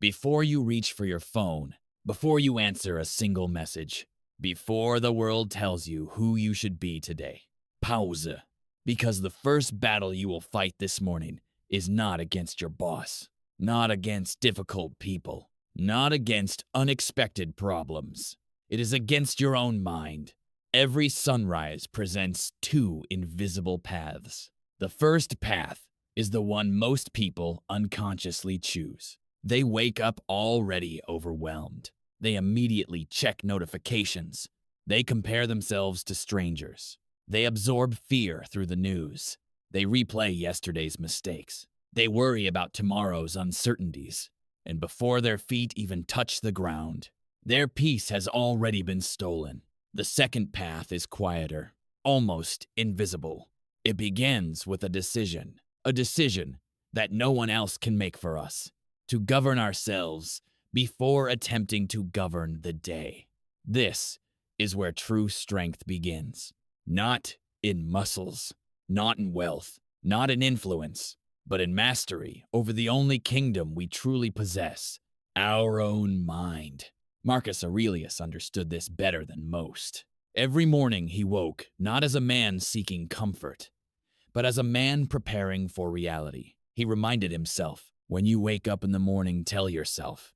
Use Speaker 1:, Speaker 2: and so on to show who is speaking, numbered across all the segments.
Speaker 1: Before you reach for your phone, before you answer a single message, before the world tells you who you should be today. Pause. Because the first battle you will fight this morning is not against your boss, not against difficult people, not against unexpected problems. It is against your own mind. Every sunrise presents two invisible paths. The first path is the one most people unconsciously choose. They wake up already overwhelmed. They immediately check notifications. They compare themselves to strangers. They absorb fear through the news. They replay yesterday's mistakes. They worry about tomorrow's uncertainties. And before their feet even touch the ground, their peace has already been stolen. The second path is quieter, almost invisible. It begins with a decision that no one else can make for us, to govern ourselves before attempting to govern the day. This is where true strength begins. Not in muscles, not in wealth, not in influence, but in mastery over the only kingdom we truly possess, our own mind. Marcus Aurelius understood this better than most. Every morning he woke not as a man seeking comfort, but as a man preparing for reality. He reminded himself, when you wake up in the morning, tell yourself,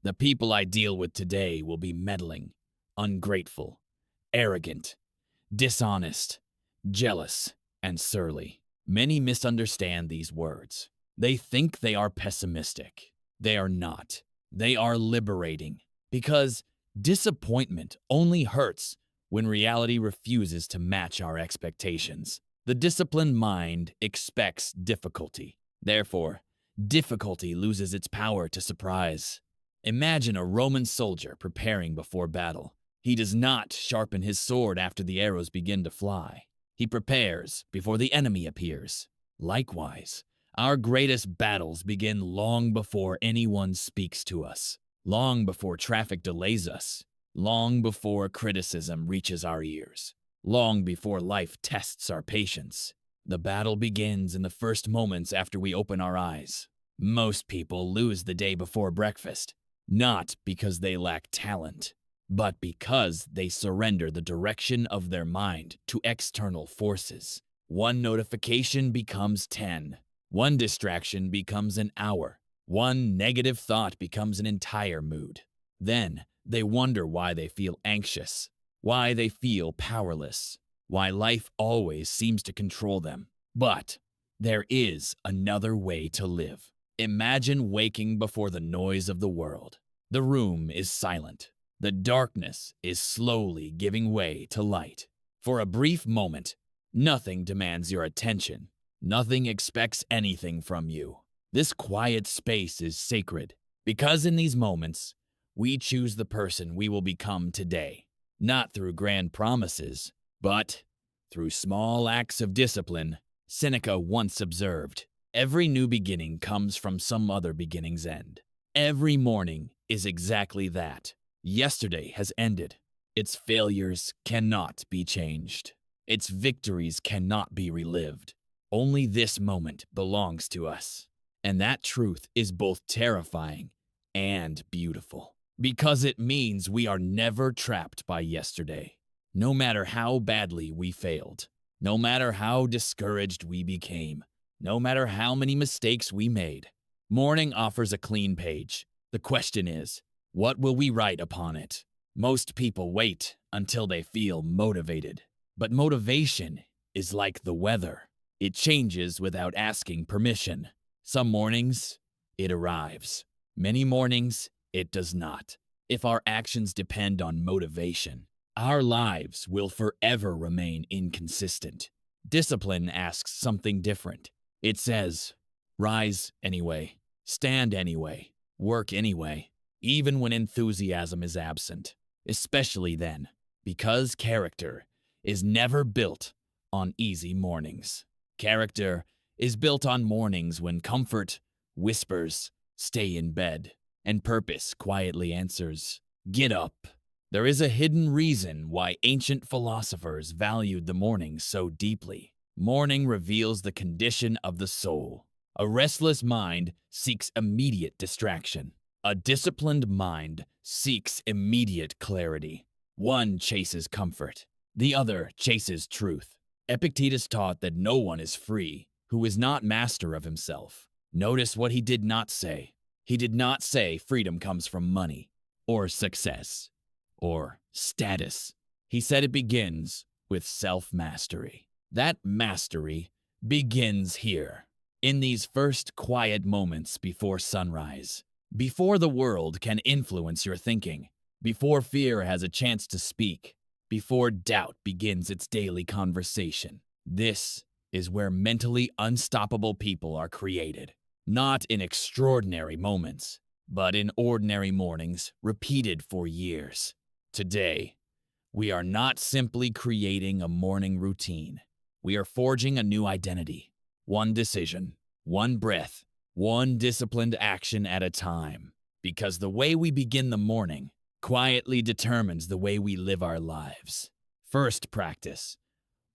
Speaker 1: the people I deal with today will be meddling, ungrateful, arrogant, dishonest, jealous, and surly. Many misunderstand these words. They think they are pessimistic. They are not. They are liberating, because disappointment only hurts when reality refuses to match our expectations. The disciplined mind expects difficulty. Therefore, difficulty loses its power to surprise. Imagine a Roman soldier preparing before battle. He does not sharpen his sword after the arrows begin to fly. He prepares before the enemy appears. Likewise, our greatest battles begin long before anyone speaks to us, long before traffic delays us, long before criticism reaches our ears, long before life tests our patience. The battle begins in the first moments after we open our eyes. Most people lose the day before breakfast, not because they lack talent, but because they surrender the direction of their mind to external forces. One notification becomes 10. One distraction becomes an hour. One negative thought becomes an entire mood. Then they wonder why they feel anxious, why they feel powerless, why life always seems to control them. But there is another way to live. Imagine waking before the noise of the world. The room is silent. The darkness is slowly giving way to light. For a brief moment, nothing demands your attention. Nothing expects anything from you. This quiet space is sacred, because in these moments, we choose the person we will become today, not through grand promises, but through small acts of discipline. Seneca once observed, every new beginning comes from some other beginning's end. Every morning is exactly that. Yesterday has ended. Its failures cannot be changed. Its victories cannot be relived. Only this moment belongs to us. And that truth is both terrifying and beautiful, because it means we are never trapped by yesterday. No matter how badly we failed, no matter how discouraged we became, no matter how many mistakes we made, morning offers a clean page. The question is, what will we write upon it? Most people wait until they feel motivated. But motivation is like the weather. It changes without asking permission. Some mornings, it arrives. Many mornings, it does not. If our actions depend on motivation, our lives will forever remain inconsistent. Discipline asks something different. It says, rise anyway, stand anyway, work anyway, even when enthusiasm is absent. Especially then, because character is never built on easy mornings. Character is built on mornings when comfort whispers, stay in bed, and purpose quietly answers, get up. There is a hidden reason why ancient philosophers valued the morning so deeply. Morning reveals the condition of the soul. A restless mind seeks immediate distraction. A disciplined mind seeks immediate clarity. One chases comfort, the other chases truth. Epictetus taught that no one is free who is not master of himself. Notice what he did not say. He did not say freedom comes from money, or success, or status. He said it begins with self-mastery. That mastery begins here, in these first quiet moments before sunrise, before the world can influence your thinking, before fear has a chance to speak, before doubt begins its daily conversation. This is where mentally unstoppable people are created, not in extraordinary moments, but in ordinary mornings repeated for years. Today, we are not simply creating a morning routine. We are forging a new identity. One decision, one breath, one disciplined action at a time. Because the way we begin the morning quietly determines the way we live our lives. First practice.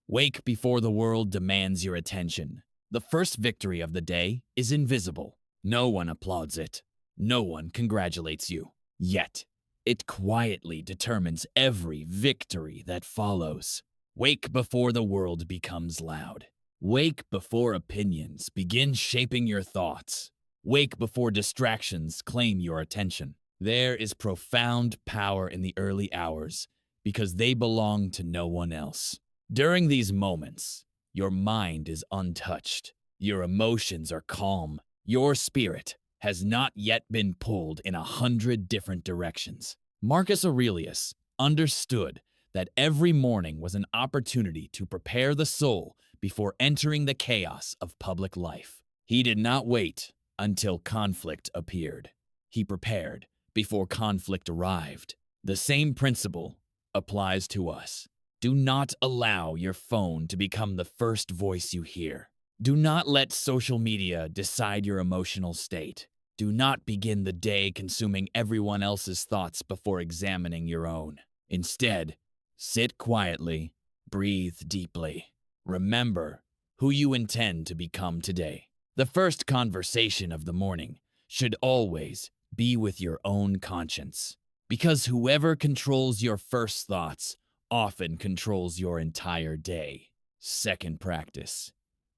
Speaker 1: Wake before the world demands your attention. The first victory of the day is invisible. No one applauds it. No one congratulates you. Yet, it quietly determines every victory that follows. Wake before the world becomes loud. Wake before opinions begin shaping your thoughts. Wake before distractions claim your attention. There is profound power in the early hours because they belong to no one else. During these moments, your mind is untouched. Your emotions are calm. Your spirit has not yet been pulled in 100 different directions. Marcus Aurelius understood that every morning was an opportunity to prepare the soul before entering the chaos of public life. He did not wait until conflict appeared. He prepared before conflict arrived. The same principle applies to us. Do not allow your phone to become the first voice you hear. Do not let social media decide your emotional state. Do not begin the day consuming everyone else's thoughts before examining your own. Instead, sit quietly, breathe deeply. Remember who you intend to become today. The first conversation of the morning should always be with your own conscience, because whoever controls your first thoughts often controls your entire day. Second practice.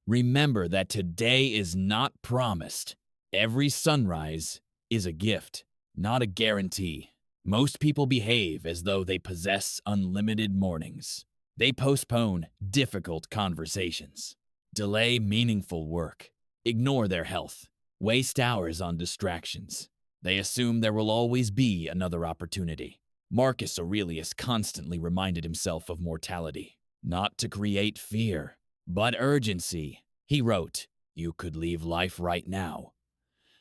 Speaker 1: Remember that today is not promised. Every sunrise is a gift, not a guarantee. Most people behave as though they possess unlimited mornings. They postpone difficult conversations, delay meaningful work, ignore their health, waste hours on distractions. They assume there will always be another opportunity. Marcus Aurelius constantly reminded himself of mortality, not to create fear, but urgency. He wrote, "You could leave life right now.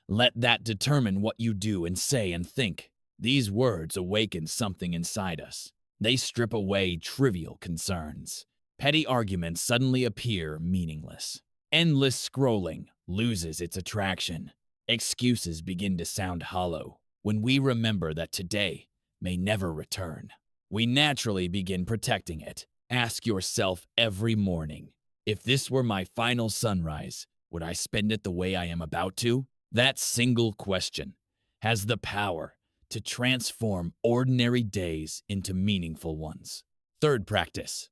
Speaker 1: Let that determine what you do and say and think." These words awaken something inside us. They strip away trivial concerns. Petty arguments suddenly appear meaningless. Endless scrolling loses its attraction. Excuses begin to sound hollow. When we remember that today may never return, we naturally begin protecting it. Ask yourself every morning, if this were my final sunrise, would I spend it the way I am about to? That single question has the power to transform ordinary days into meaningful ones. Third practice.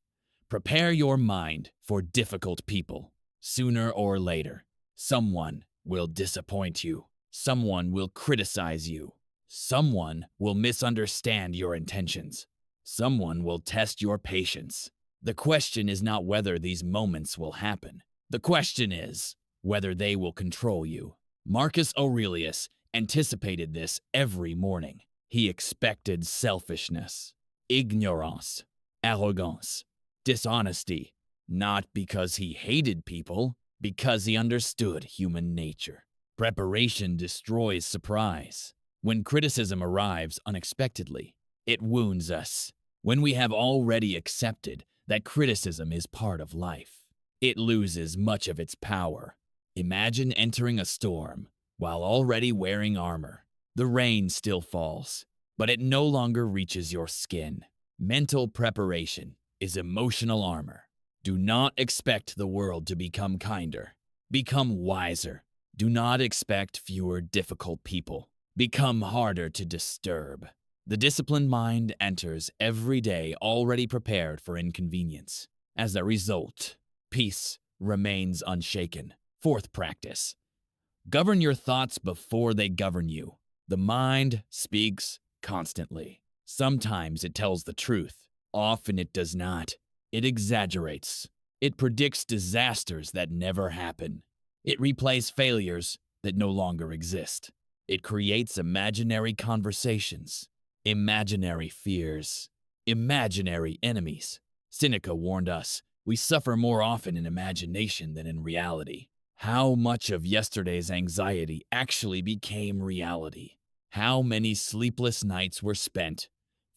Speaker 1: Prepare your mind for difficult people. Sooner or later, someone will disappoint you. Someone will criticize you. Someone will misunderstand your intentions. Someone will test your patience. The question is not whether these moments will happen. The question is whether they will control you. Marcus Aurelius anticipated this every morning. He expected selfishness, ignorance, arrogance, dishonesty, not because he hated people, because he understood human nature. Preparation destroys surprise. When criticism arrives unexpectedly, it wounds us. When we have already accepted that criticism is part of life, it loses much of its power. Imagine entering a storm while already wearing armor. The rain still falls, but it no longer reaches your skin. Mental preparation is emotional armor. Do not expect the world to become kinder. Become wiser. Do not expect fewer difficult people. become harder to disturb. The disciplined mind enters every day already prepared for inconvenience. As a result, peace remains unshaken. Fourth practice. Govern your thoughts before they govern you. The mind speaks constantly. Sometimes it tells the truth. Often it does not. It exaggerates. It predicts disasters that never happen. It replays failures that no longer exist. It creates imaginary conversations, imaginary fears, imaginary enemies. Seneca warned us, we suffer more often in imagination than in reality. How much of yesterday's anxiety actually became reality? How many sleepless nights were spent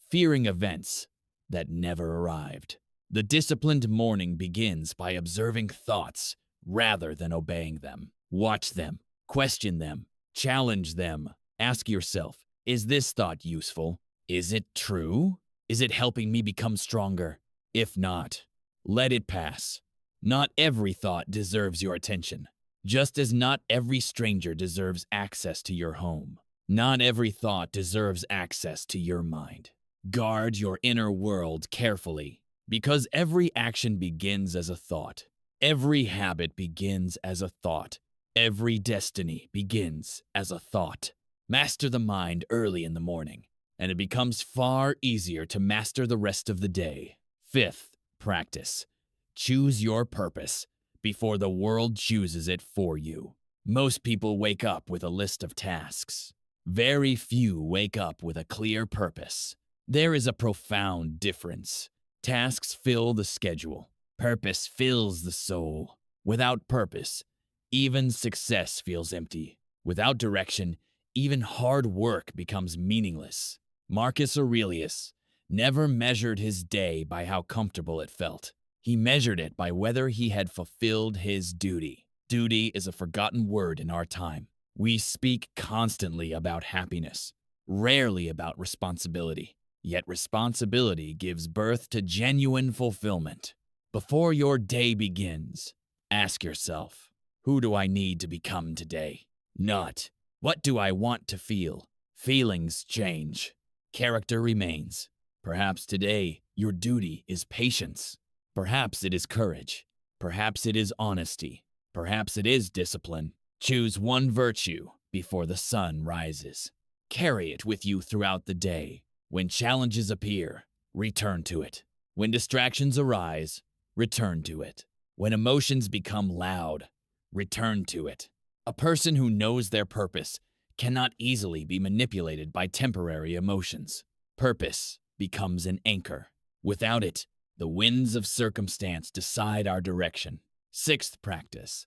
Speaker 1: fearing events that never arrived? The disciplined morning begins by observing thoughts rather than obeying them. Watch them, question them, challenge them. Ask yourself, is this thought useful? Is it true? Is it helping me become stronger? If not, let it pass. Not every thought deserves your attention, just as not every stranger deserves access to your home. Not every thought deserves access to your mind. Guard your inner world carefully, because every action begins as a thought. Every habit begins as a thought. Every destiny begins as a thought. Master the mind early in the morning, and it becomes far easier to master the rest of the day. Fifth practice. Choose your purpose before the world chooses it for you. Most people wake up with a list of tasks. Very few wake up with a clear purpose. There is a profound difference. Tasks fill the schedule. Purpose fills the soul. Without purpose, even success feels empty. Without direction, even hard work becomes meaningless. Marcus Aurelius never measured his day by how comfortable it felt. He measured it by whether he had fulfilled his duty. Duty is a forgotten word in our time. We speak constantly about happiness, rarely about responsibility. Yet responsibility gives birth to genuine fulfillment. Before your day begins, ask yourself, who do I need to become today? Not, what do I want to feel? Feelings change. Character remains. Perhaps today your duty is patience. Perhaps it is courage. Perhaps it is honesty. Perhaps it is discipline. Choose one virtue before the sun rises. Carry it with you throughout the day. When challenges appear, return to it. When distractions arise, return to it. When emotions become loud, return to it. A person who knows their purpose cannot easily be manipulated by temporary emotions. Purpose becomes an anchor. Without it, the winds of circumstance decide our direction. Sixth practice.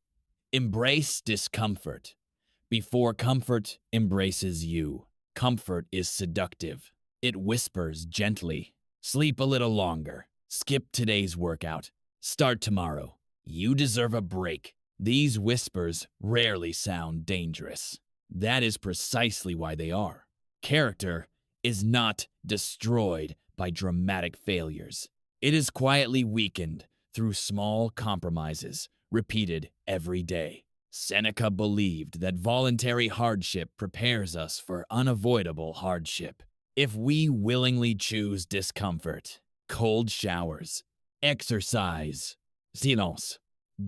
Speaker 1: Embrace discomfort before comfort embraces you. Comfort is seductive. It whispers gently, sleep a little longer, skip today's workout, start tomorrow. You deserve a break. These whispers rarely sound dangerous. That is precisely why they are. Character is not destroyed by dramatic failures. It is quietly weakened through small compromises repeated every day. Seneca believed that voluntary hardship prepares us for unavoidable hardship. If we willingly choose discomfort, cold showers, exercise, silence,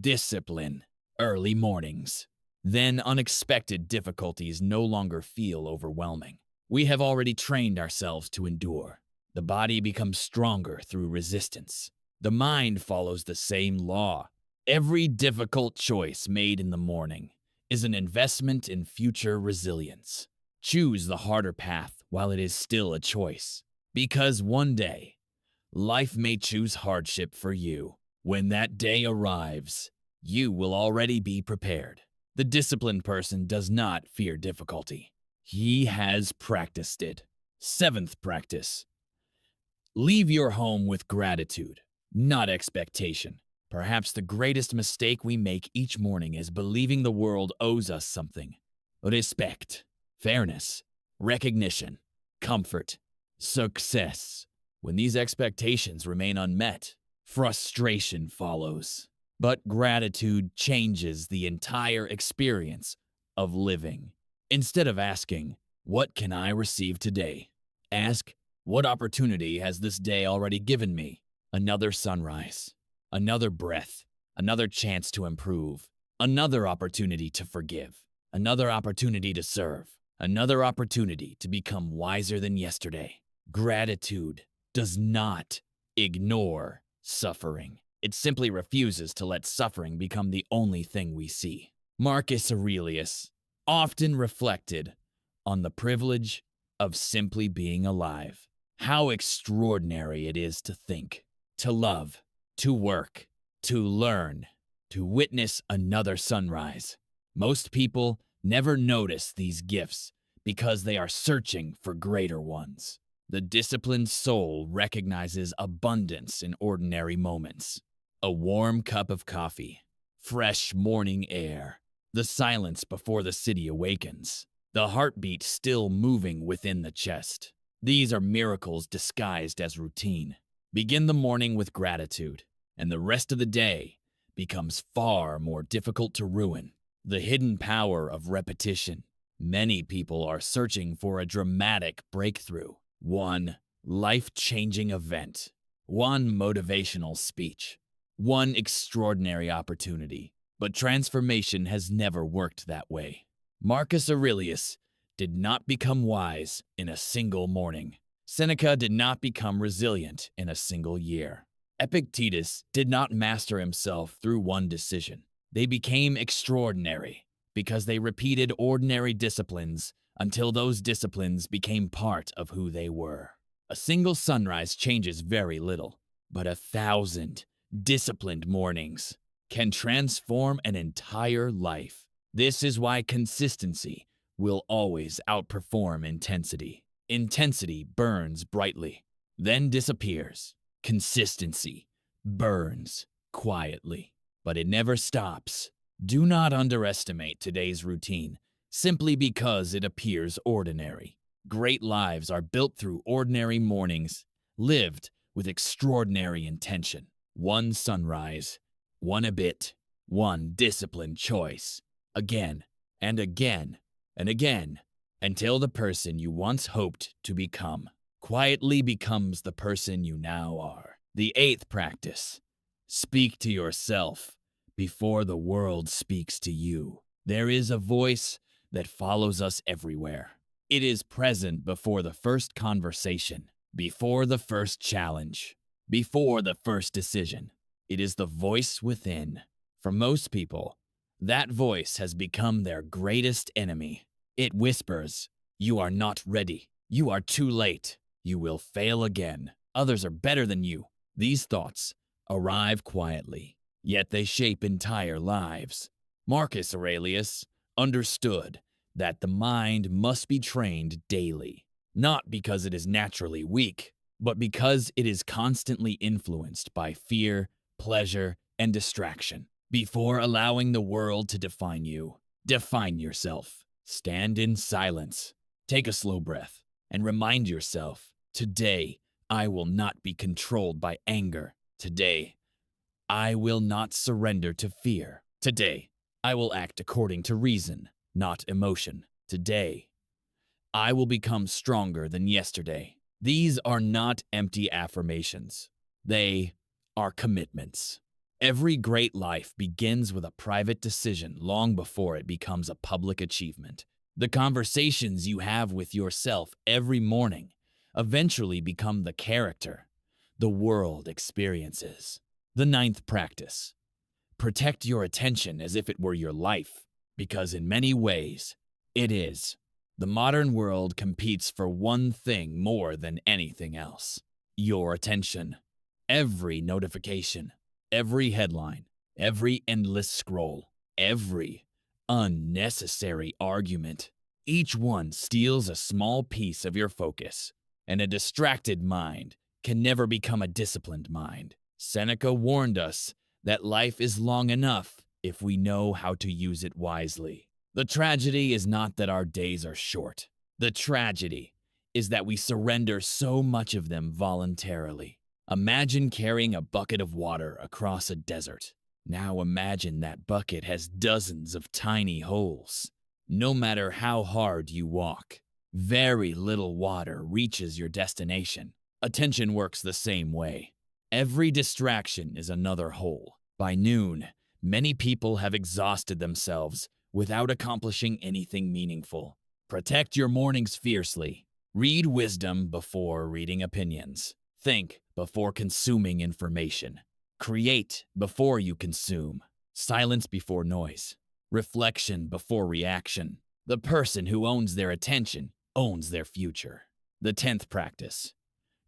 Speaker 1: discipline, early mornings, then unexpected difficulties no longer feel overwhelming. We have already trained ourselves to endure. The body becomes stronger through resistance. The mind follows the same law. Every difficult choice made in the morning is an investment in future resilience. Choose the harder path while it is still a choice, because one day, life may choose hardship for you. When that day arrives, you will already be prepared. The disciplined person does not fear difficulty. He has practiced it. Seventh practice. Leave your home with gratitude, not expectation. Perhaps the greatest mistake we make each morning is believing the world owes us something. Respect, fairness, recognition, comfort, success. When these expectations remain unmet, frustration follows. But gratitude changes the entire experience of living. Instead of asking, What can I receive today? Ask, what opportunity has this day already given me? Another sunrise, another breath, another chance to improve, another opportunity to forgive, another opportunity to serve, another opportunity to become wiser than yesterday. Gratitude does not ignore suffering. It simply refuses to let suffering become the only thing we see. Marcus Aurelius often reflected on the privilege of simply being alive. How extraordinary it is to think, to love, to work, to learn, to witness another sunrise. Most people never notice these gifts because they are searching for greater ones. The disciplined soul recognizes abundance in ordinary moments. A warm cup of coffee, fresh morning air, the silence before the city awakens, the heartbeat still moving within the chest. These are miracles disguised as routine. Begin the morning with gratitude, and the rest of the day becomes far more difficult to ruin. The hidden power of repetition. Many people are searching for a dramatic breakthrough, one life-changing event, one motivational speech, one extraordinary opportunity. But transformation has never worked that way. Marcus Aurelius did not become wise in a single morning. Seneca did not become resilient in a single year. Epictetus did not master himself through one decision. They became extraordinary because they repeated ordinary disciplines until those disciplines became part of who they were. A single sunrise changes very little, but 1,000 disciplined mornings can transform an entire life. This is why consistency will always outperform intensity. Intensity burns brightly, then disappears. Consistency burns quietly, but it never stops. Do not underestimate today's routine simply because it appears ordinary. Great lives are built through ordinary mornings, lived with extraordinary intention. One sunrise, one habit, one disciplined choice, again and again and again, until the person you once hoped to become quietly becomes the person you now are. The 8th practice: speak to yourself before the world speaks to you. There is a voice that follows us everywhere. It is present before the first conversation, before the first challenge, before the first decision. It is the voice within. For most people, that voice has become their greatest enemy. It whispers, "You are not ready. You are too late. You will fail again. Others are better than you." These thoughts arrive quietly, yet they shape entire lives. Marcus Aurelius understood that the mind must be trained daily, not because it is naturally weak, but because it is constantly influenced by fear, pleasure, and distraction. Before allowing the world to define you, define yourself. Stand in silence, take a slow breath, and remind yourself, today I will not be controlled by anger. Today, I will not surrender to fear. Today, I will act according to reason, not emotion. Today, I will become stronger than yesterday. These are not empty affirmations. They are commitments. Every great life begins with a private decision long before it becomes a public achievement. The conversations you have with yourself every morning eventually become the character the world experiences. The 9th practice: protect your attention as if it were your life, because in many ways, it is. The modern world competes for one thing more than anything else: your attention. Every notification, every headline, every endless scroll, every unnecessary argument, each one steals a small piece of your focus, and a distracted mind can never become a disciplined mind. Seneca warned us that life is long enough if we know how to use it wisely. The tragedy is not that our days are short. The tragedy is that we surrender so much of them voluntarily. Imagine carrying a bucket of water across a desert. Now imagine that bucket has dozens of tiny holes. No matter how hard you walk, Very little water reaches your destination. Attention works the same way. Every distraction is another hole. By noon, many people have exhausted themselves without accomplishing anything meaningful. Protect your mornings fiercely. Read wisdom before reading opinions. Think before consuming information. Create before you consume. Silence before noise. Reflection before reaction. The person who owns their attention owns their future. The 10th practice.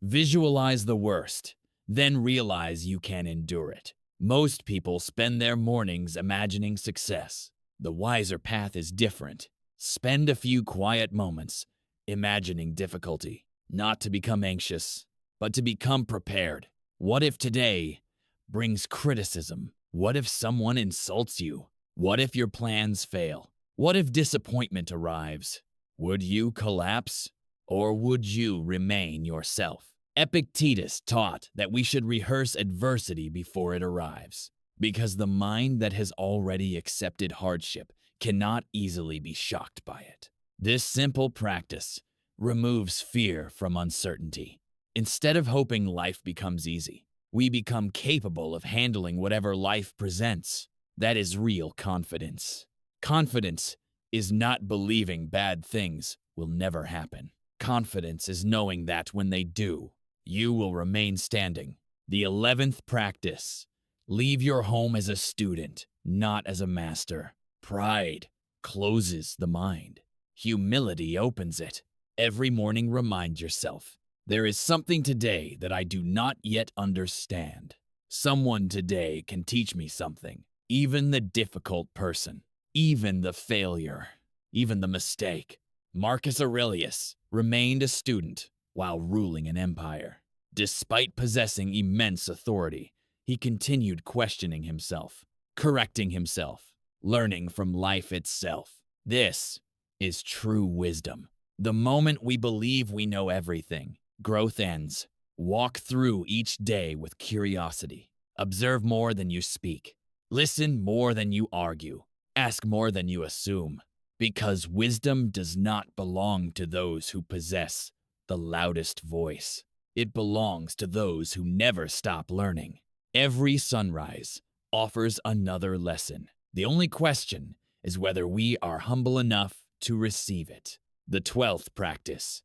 Speaker 1: Visualize the worst, then realize you can endure it. Most people spend their mornings imagining success. The wiser path is different. Spend a few quiet moments imagining difficulty, not to become anxious, but to become prepared. What if today brings criticism? What if someone insults you? What if your plans fail? What if disappointment arrives? Would you collapse, or would you remain yourself? Epictetus taught that we should rehearse adversity before it arrives, because the mind that has already accepted hardship cannot easily be shocked by it. This simple practice removes fear from uncertainty. Instead of hoping life becomes easy, we become capable of handling whatever life presents. That is real confidence. Confidence is not believing bad things will never happen. Confidence is knowing that when they do, you will remain standing. The 11th practice. Leave your home as a student, not as a master. Pride closes the mind. Humility opens it. Every morning remind yourself, there is something today that I do not yet understand. Someone today can teach me something. Even the difficult person, even the failure, even the mistake. Marcus Aurelius remained a student while ruling an empire. Despite possessing immense authority, he continued questioning himself, correcting himself, learning from life itself. This is true wisdom. The moment we believe we know everything, growth ends. Walk through each day with curiosity. Observe more than you speak. Listen more than you argue. Ask more than you assume. Because wisdom does not belong to those who possess the loudest voice. It belongs to those who never stop learning. Every sunrise offers another lesson. The only question is whether we are humble enough to receive it. The 12th practice.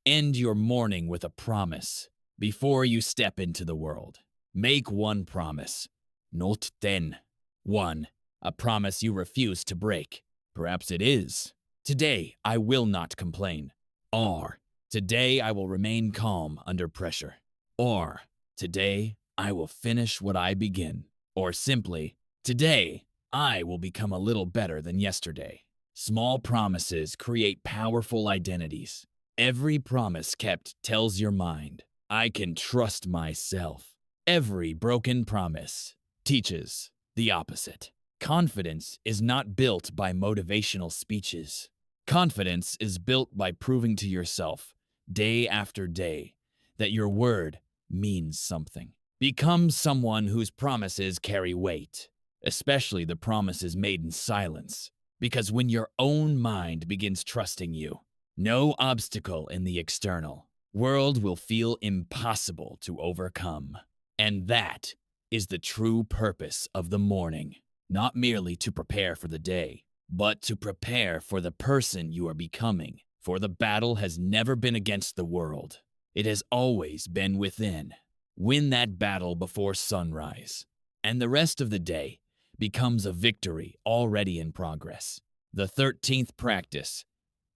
Speaker 1: End your morning with a promise before you step into the world. Make one promise. Not 10. 1. A promise you refuse to break. Perhaps it is. Today, I will not complain. Or, today I will remain calm under pressure. Or, today I will finish what I begin. Or simply, today I will become a little better than yesterday. Small promises create powerful identities. Every promise kept tells your mind, I can trust myself. Every broken promise teaches the opposite. Confidence is not built by motivational speeches. Confidence is built by proving to yourself, day after day, that your word means something. Become someone whose promises carry weight, especially the promises made in silence. Because when your own mind begins trusting you, no obstacle in the external world will feel impossible to overcome. And that is the true purpose of the morning. Not merely to prepare for the day, but to prepare for the person you are becoming. For the battle has never been against the world. It has always been within. Win that battle before sunrise, and the rest of the day becomes a victory already in progress. The 13th practice.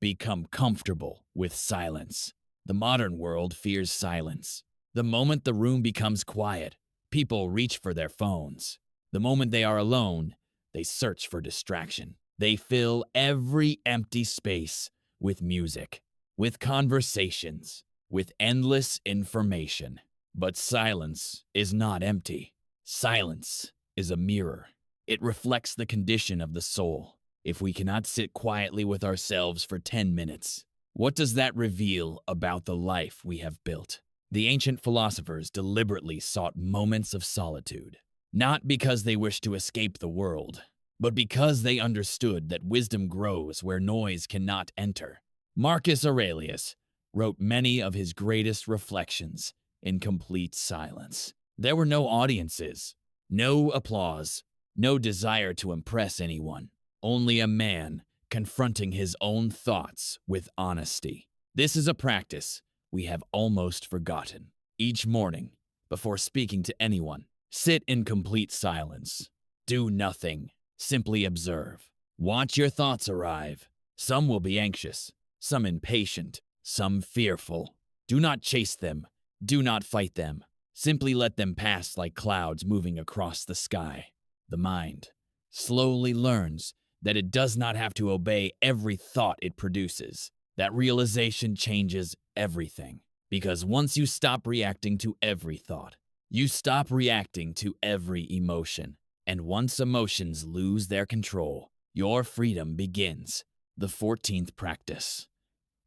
Speaker 1: Become comfortable with silence. The modern world fears silence. The moment the room becomes quiet, people reach for their phones. The moment they are alone, they search for distraction. They fill every empty space with music, with conversations, with endless information. But silence is not empty. Silence is a mirror. It reflects the condition of the soul. If we cannot sit quietly with ourselves for 10 minutes, what does that reveal about the life we have built? The ancient philosophers deliberately sought moments of solitude, not because they wished to escape the world, but because they understood that wisdom grows where noise cannot enter. Marcus Aurelius wrote many of his greatest reflections in complete silence. There were no audiences, no applause, no desire to impress anyone, only a man confronting his own thoughts with honesty. This is a practice we have almost forgotten. Each morning, before speaking to anyone, sit in complete silence. Do nothing. Simply observe. Watch your thoughts arrive. Some will be anxious, some impatient, some fearful. Do not chase them. Do not fight them. Simply let them pass like clouds moving across the sky. The mind slowly learns that it does not have to obey every thought it produces. That realization changes everything. Because once you stop reacting to every thought, you stop reacting to every emotion. And once emotions lose their control, your freedom begins. The 14th practice.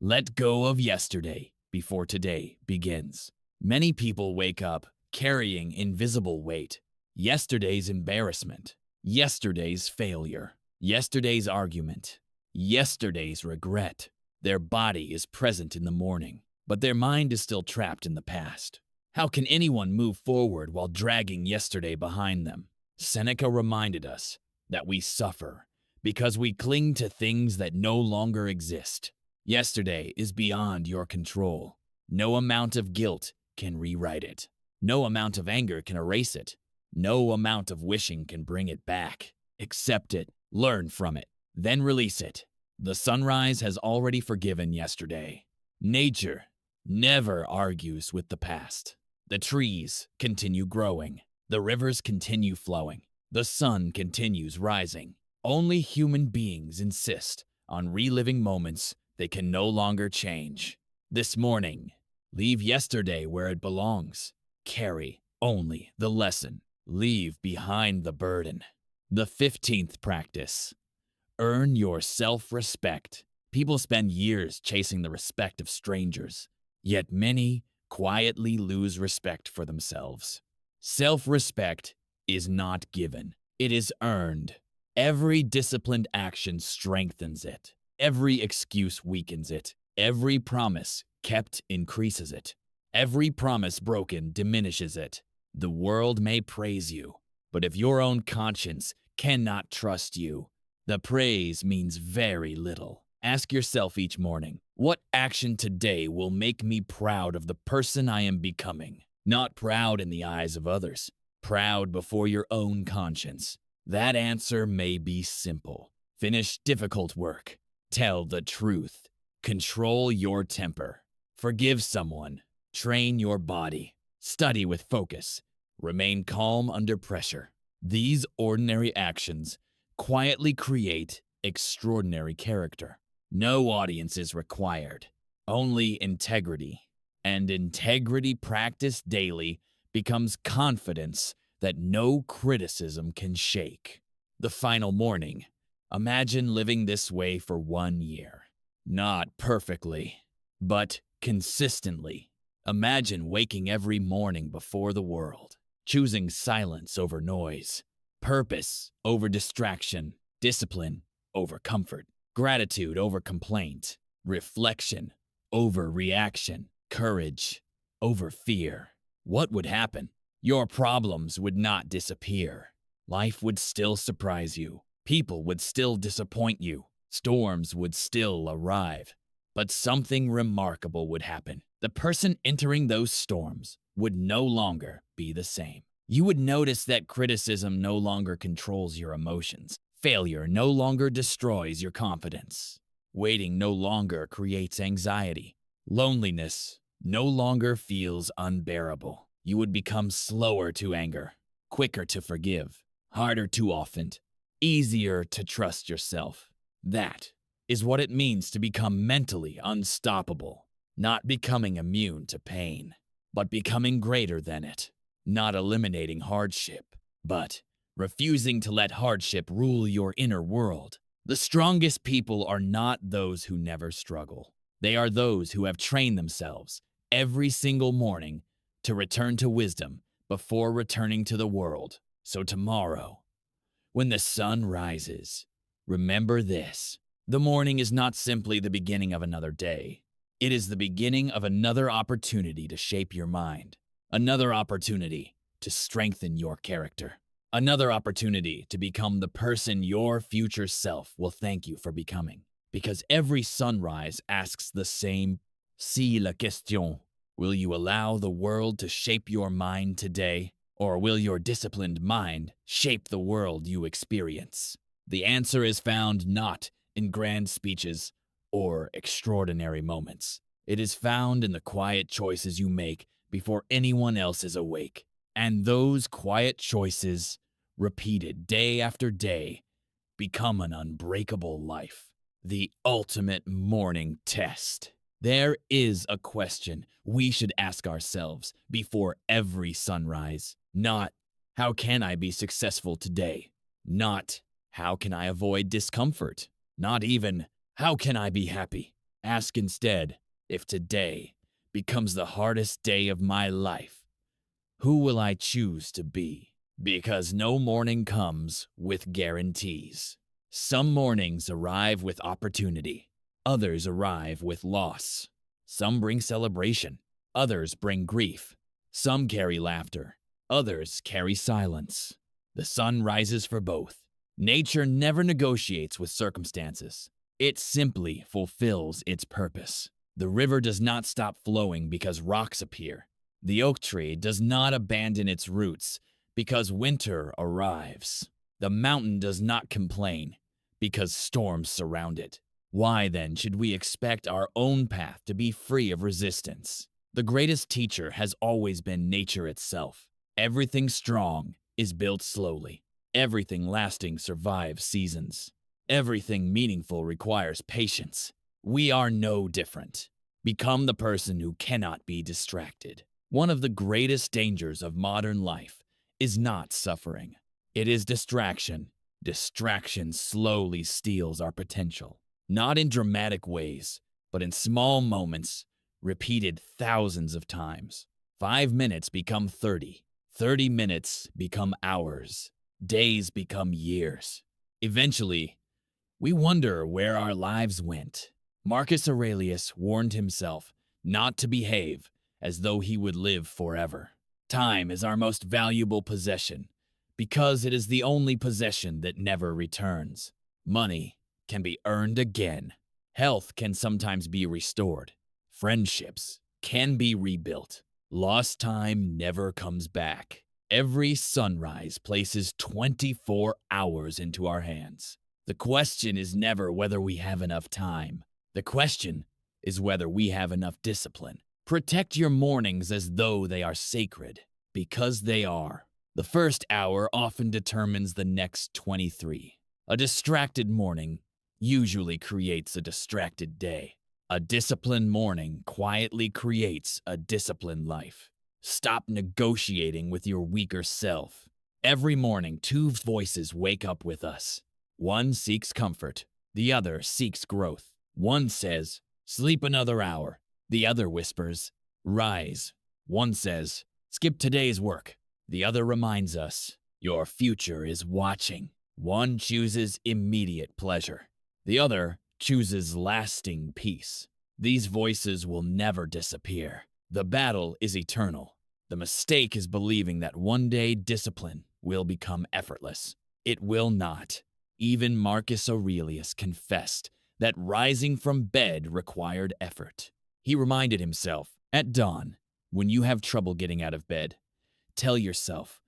Speaker 1: Let go of yesterday before today begins. Many people wake up carrying invisible weight. Yesterday's embarrassment, yesterday's failure, yesterday's argument, yesterday's regret. Their body is present in the morning, but their mind is still trapped in the past. How can anyone move forward while dragging yesterday behind them? Seneca reminded us that we suffer because we cling to things that no longer exist. Yesterday is beyond your control. No amount of guilt can rewrite it. No amount of anger can erase it. No amount of wishing can bring it back. Accept it, learn from it, then release it. The sunrise has already forgiven yesterday. Nature never argues with the past. The trees continue growing. The rivers continue flowing. The sun continues rising. Only human beings insist on reliving moments they can no longer change. This morning, leave yesterday where it belongs. Carry only the lesson. Leave behind the burden. The 15th practice. Earn your self-respect. People spend years chasing the respect of strangers, yet many quietly lose respect for themselves. Self-respect is not given. It is earned. Every disciplined action strengthens it. Every excuse weakens it. Every promise kept increases it. Every promise broken diminishes it. The world may praise you, but if your own conscience cannot trust you, the praise means very little. Ask yourself each morning, what action today will make me proud of the person I am becoming? Not proud in the eyes of others, proud before your own conscience. That answer may be simple. Finish difficult work. Tell the truth. Control your temper. Forgive someone. Train your body. Study with focus. Remain calm under pressure. These ordinary actions quietly create extraordinary character. No audience is required, only integrity. And integrity practiced daily becomes confidence that no criticism can shake. The final morning. Imagine living this way for 1 year. Not perfectly, but consistently. Imagine waking every morning before the world, choosing silence over noise, purpose over distraction, discipline over comfort, gratitude over complaint, reflection over reaction, courage over fear. What would happen? Your problems would not disappear. Life would still surprise you. People would still disappoint you. Storms would still arrive. But something remarkable would happen. The person entering those storms would no longer be the same. You would notice that criticism no longer controls your emotions. Failure no longer destroys your confidence. Waiting no longer creates anxiety. Loneliness no longer feels unbearable. You would become slower to anger, quicker to forgive, harder to offend, easier to trust yourself. That is what it means to become mentally unstoppable. Not becoming immune to pain, but becoming greater than it. Not eliminating hardship, but refusing to let hardship rule your inner world. The strongest people are not those who never struggle. They are those who have trained themselves every single morning to return to wisdom before returning to the world. So tomorrow, when the sun rises, remember this. The morning is not simply the beginning of another day. It is the beginning of another opportunity to shape your mind, another opportunity to strengthen your character, another opportunity to become the person your future self will thank you for becoming. Because every sunrise asks the same, si la question, will you allow the world to shape your mind today, or will your disciplined mind shape the world you experience? The answer is found not in grand speeches or extraordinary moments. It is found in the quiet choices you make before anyone else is awake. And those quiet choices, repeated day after day, become an unbreakable life. The ultimate morning test. There is a question we should ask ourselves before every sunrise. Not, how can I be successful today? Not, how can I avoid discomfort? Not even, how can I be happy? Ask instead, if today becomes the hardest day of my life, who will I choose to be? Because no morning comes with guarantees. Some mornings arrive with opportunity. Others arrive with loss. Some bring celebration. Others bring grief. Some carry laughter. Others carry silence. The sun rises for both. Nature never negotiates with circumstances. It simply fulfills its purpose. The river does not stop flowing because rocks appear. The oak tree does not abandon its roots because winter arrives. The mountain does not complain because storms surround it. Why then should we expect our own path to be free of resistance? The greatest teacher has always been nature itself. Everything strong is built slowly. Everything lasting survives seasons. Everything meaningful requires patience. We are no different. Become the person who cannot be distracted. One of the greatest dangers of modern life is not suffering. It is distraction. Distraction slowly steals our potential. Not in dramatic ways, but in small moments, repeated thousands of times. 5 minutes become 30. 30 minutes become hours. Days become years. Eventually, we wonder where our lives went. Marcus Aurelius warned himself not to behave as though he would live forever. Time is our most valuable possession because it is the only possession that never returns. Money can be earned again. Health can sometimes be restored. Friendships can be rebuilt. Lost time never comes back. Every sunrise places 24 hours into our hands. The question is never whether we have enough time. The question is whether we have enough discipline. Protect your mornings as though they are sacred, because they are. The first hour often determines the next 23. A distracted morning usually creates a distracted day. A disciplined morning quietly creates a disciplined life. Stop negotiating with your weaker self. Every morning, two voices wake up with us. One seeks comfort. The other seeks growth. One says, sleep another hour. The other whispers, rise. One says, skip today's work. The other reminds us, your future is watching. One chooses immediate pleasure. The other chooses lasting peace. These voices will never disappear. The battle is eternal. The mistake is believing that one day discipline will become effortless. It will not. Even Marcus Aurelius confessed that rising from bed required effort. He reminded himself, at dawn, when you have trouble getting out of bed, tell yourself,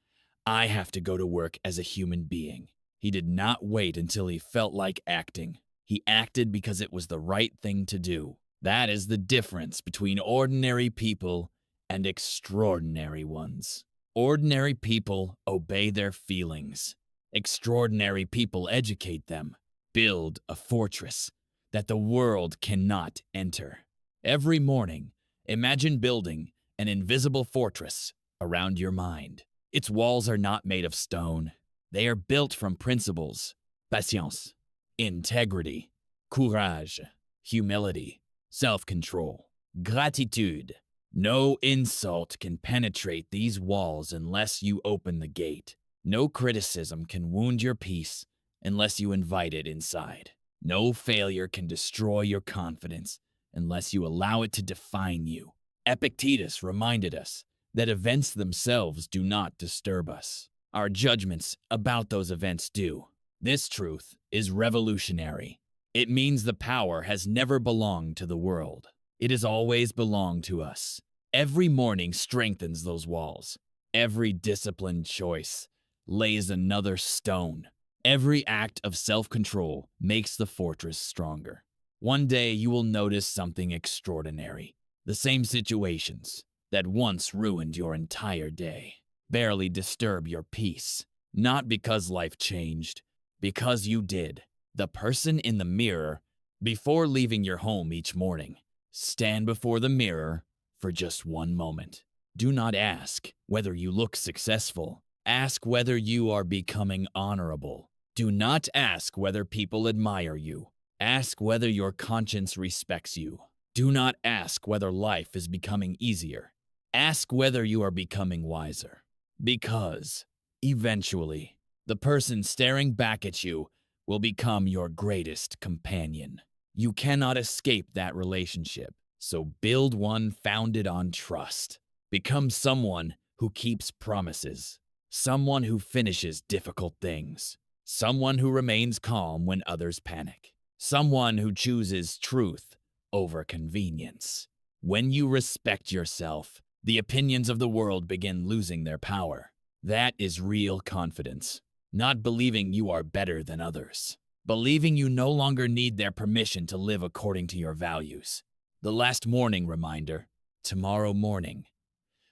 Speaker 1: I have to go to work as a human being. He did not wait until he felt like acting. He acted because it was the right thing to do. That is the difference between ordinary people and extraordinary ones. Ordinary people obey their feelings. Extraordinary people educate them. Build a fortress that the world cannot enter. Every morning, imagine building an invisible fortress around your mind. Its walls are not made of stone. They are built from principles: patience, integrity, courage, humility, self-control, gratitude. No insult can penetrate these walls unless you open the gate. No criticism can wound your peace unless you invite it inside. No failure can destroy your confidence unless you allow it to define you. Epictetus reminded us that events themselves do not disturb us. Our judgments about those events do. This truth is revolutionary. It means the power has never belonged to the world. It has always belonged to us. Every morning strengthens those walls. Every disciplined choice lays another stone. Every act of self-control makes the fortress stronger. One day you will notice something extraordinary. The same situations that once ruined your entire day barely disturb your peace. Not because life changed, because you did. The person in the mirror, before leaving your home each morning, stand before the mirror for just one moment. Do not ask whether you look successful. Ask whether you are becoming honorable. Do not ask whether people admire you. Ask whether your conscience respects you. Do not ask whether life is becoming easier. Ask whether you are becoming wiser. Because, eventually, the person staring back at you will become your greatest companion. You cannot escape that relationship, so build one founded on trust. Become someone who keeps promises, someone who finishes difficult things, someone who remains calm when others panic, someone who chooses truth over convenience. When you respect yourself, the opinions of the world begin losing their power. That is real confidence. Not believing you are better than others. Believing you no longer need their permission to live according to your values. The last morning reminder, tomorrow morning,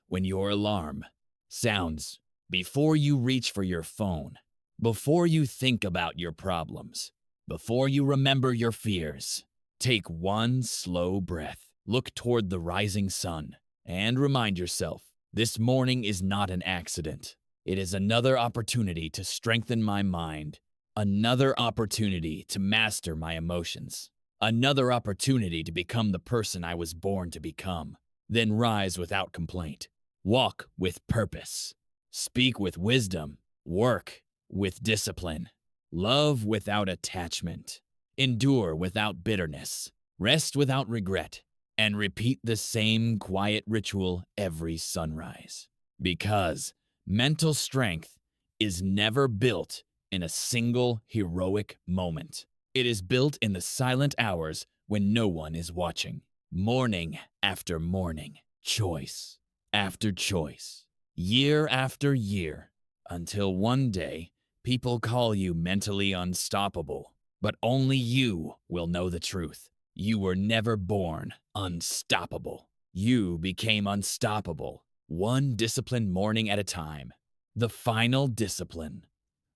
Speaker 1: when your alarm sounds, before you reach for your phone, before you think about your problems, before you remember your fears, take one slow breath, look toward the rising sun, and remind yourself, this morning is not an accident. It is another opportunity to strengthen my mind, another opportunity to master my emotions, another opportunity to become the person I was born to become. Then rise without complaint, walk with purpose, speak with wisdom, work with discipline, love without attachment, endure without bitterness, rest without regret, and repeat the same quiet ritual every sunrise. Because mental strength is never built in a single heroic moment. It is built in the silent hours when no one is watching. Morning after morning, choice after choice, year after year, until one day people call you mentally unstoppable. But only you will know the truth. You were never born unstoppable. You became unstoppable, one disciplined morning at a time. The final discipline.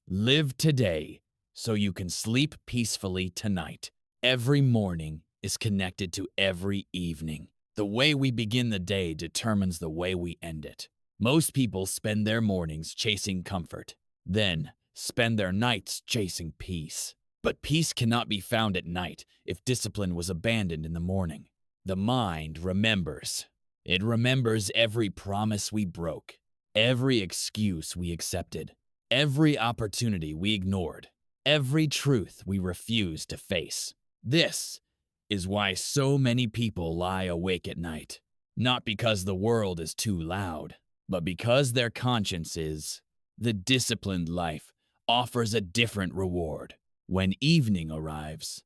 Speaker 1: Live today so you can sleep peacefully tonight. Every morning is connected to every evening. The way we begin the day determines the way we end it. Most people spend their mornings chasing comfort, then spend their nights chasing peace. But peace cannot be found at night if discipline was abandoned in the morning. The mind remembers. It remembers every promise we broke, every excuse we accepted, every opportunity we ignored, every truth we refused to face. This is why so many people lie awake at night. Not because the world is too loud, but because their conscience is. The disciplined life offers a different reward. When evening arrives,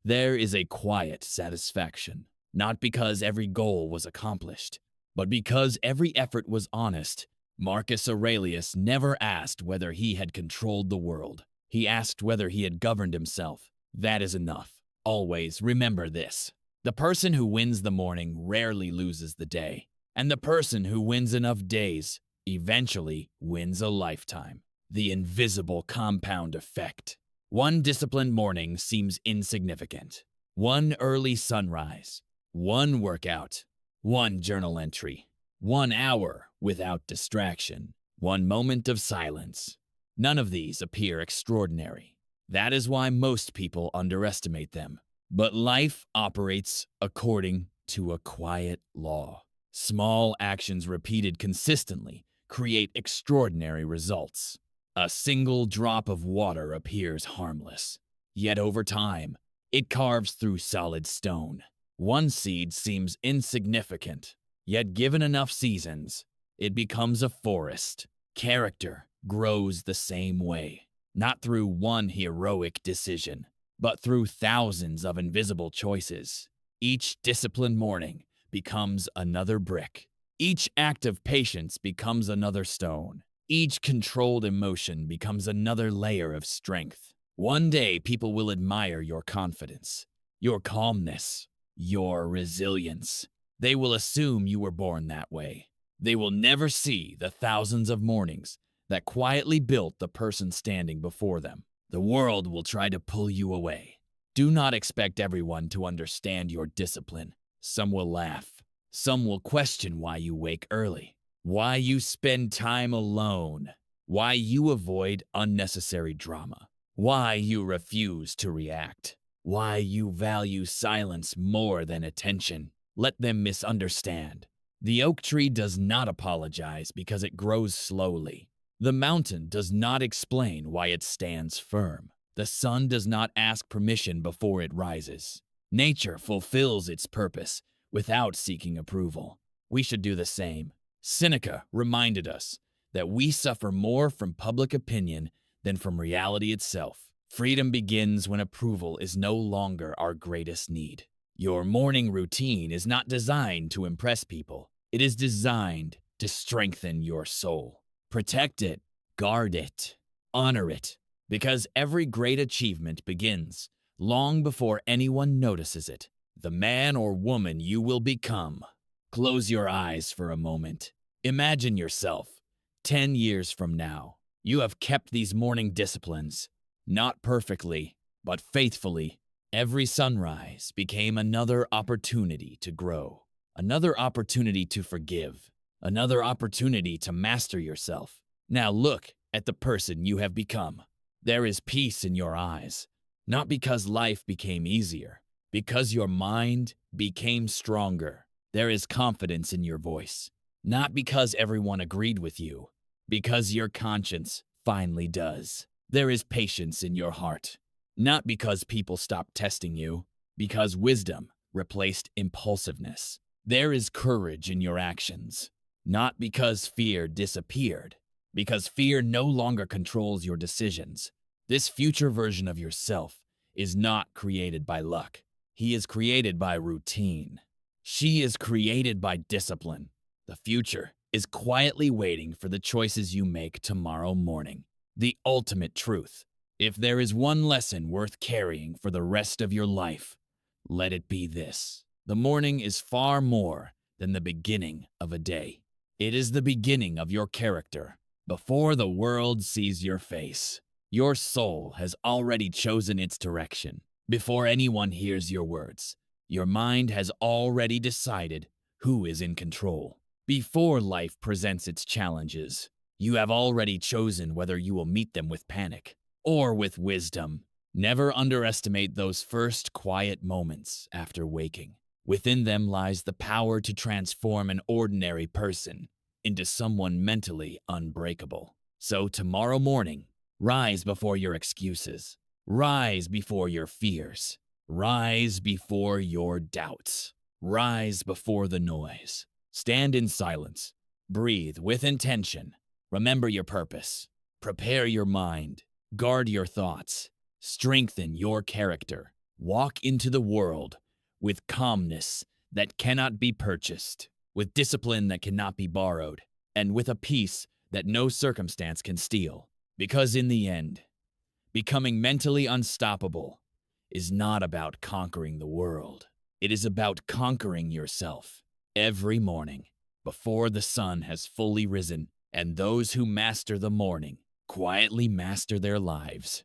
Speaker 1: there is a quiet satisfaction, not because every goal was accomplished, but because every effort was honest. Marcus Aurelius never asked whether he had controlled the world. He asked whether he had governed himself. That is enough. Always remember this. The person who wins the morning rarely loses the day, and the person who wins enough days eventually wins a lifetime. The invisible compound effect. One disciplined morning seems insignificant. One early sunrise, one workout, one journal entry, 1 hour without distraction, one moment of silence. None of these appear extraordinary. That is why most people underestimate them. But life operates according to a quiet law. Small actions repeated consistently create extraordinary results. A single drop of water appears harmless, yet over time, It carves through solid stone. One seed seems insignificant, yet given enough seasons, it becomes a forest. Character grows the same way, not through one heroic decision, but through thousands of invisible choices. Each disciplined morning becomes another brick. Each act of patience becomes another stone. Each controlled emotion becomes another layer of strength. One day, people will admire your confidence, your calmness, your resilience. They will assume you were born that way. They will never see the thousands of mornings that quietly built the person standing before them. The world will try to pull you away. Do not expect everyone to understand your discipline. Some will laugh. Some will question why you wake early, why you spend time alone, why you avoid unnecessary drama, why you refuse to react, why you value silence more than attention. Let them misunderstand. The oak tree does not apologize because it grows slowly. The mountain does not explain why it stands firm. The sun does not ask permission before it rises. Nature fulfills its purpose without seeking approval. We should do the same. Seneca reminded us that we suffer more from public opinion than from reality itself. Freedom begins when approval is no longer our greatest need. Your morning routine is not designed to impress people. It is designed to strengthen your soul. Protect it, guard it, honor it, because every great achievement begins long before anyone notices it. The man or woman you will become. Close your eyes for a moment. Imagine yourself 10 years from now. You have kept these morning disciplines, not perfectly, but faithfully. Every sunrise became another opportunity to grow, another opportunity to forgive, another opportunity to master yourself. Now look at the person you have become. There is peace in your eyes, not because life became easier, because your mind became stronger. There is confidence in your voice, not because everyone agreed with you, because your conscience finally does. There is patience in your heart, not because people stopped testing you, because wisdom replaced impulsiveness. There is courage in your actions, not because fear disappeared, because fear no longer controls your decisions. This future version of yourself is not created by luck. He is created by routine. She is created by discipline. The future is quietly waiting for the choices you make tomorrow morning. The ultimate truth. If there is one lesson worth carrying for the rest of your life, let it be this. The morning is far more than the beginning of a day. It is the beginning of your character. Before the world sees your face, your soul has already chosen its direction. Before anyone hears your words, your mind has already decided who is in control. Before life presents its challenges, you have already chosen whether you will meet them with panic or with wisdom. Never underestimate those first quiet moments after waking. Within them lies the power to transform an ordinary person into someone mentally unbreakable. So tomorrow morning, rise before your excuses. Rise before your fears. Rise before your doubts. Rise before the noise. Stand in silence. Breathe with intention. Remember your purpose. Prepare your mind. Guard your thoughts. Strengthen your character. Walk into the world with calmness that cannot be purchased, with discipline that cannot be borrowed, and with a peace that no circumstance can steal. Because in the end, becoming mentally unstoppable is not about conquering the world. It is about conquering yourself every morning before the sun has fully risen, and those who master the morning quietly master their lives.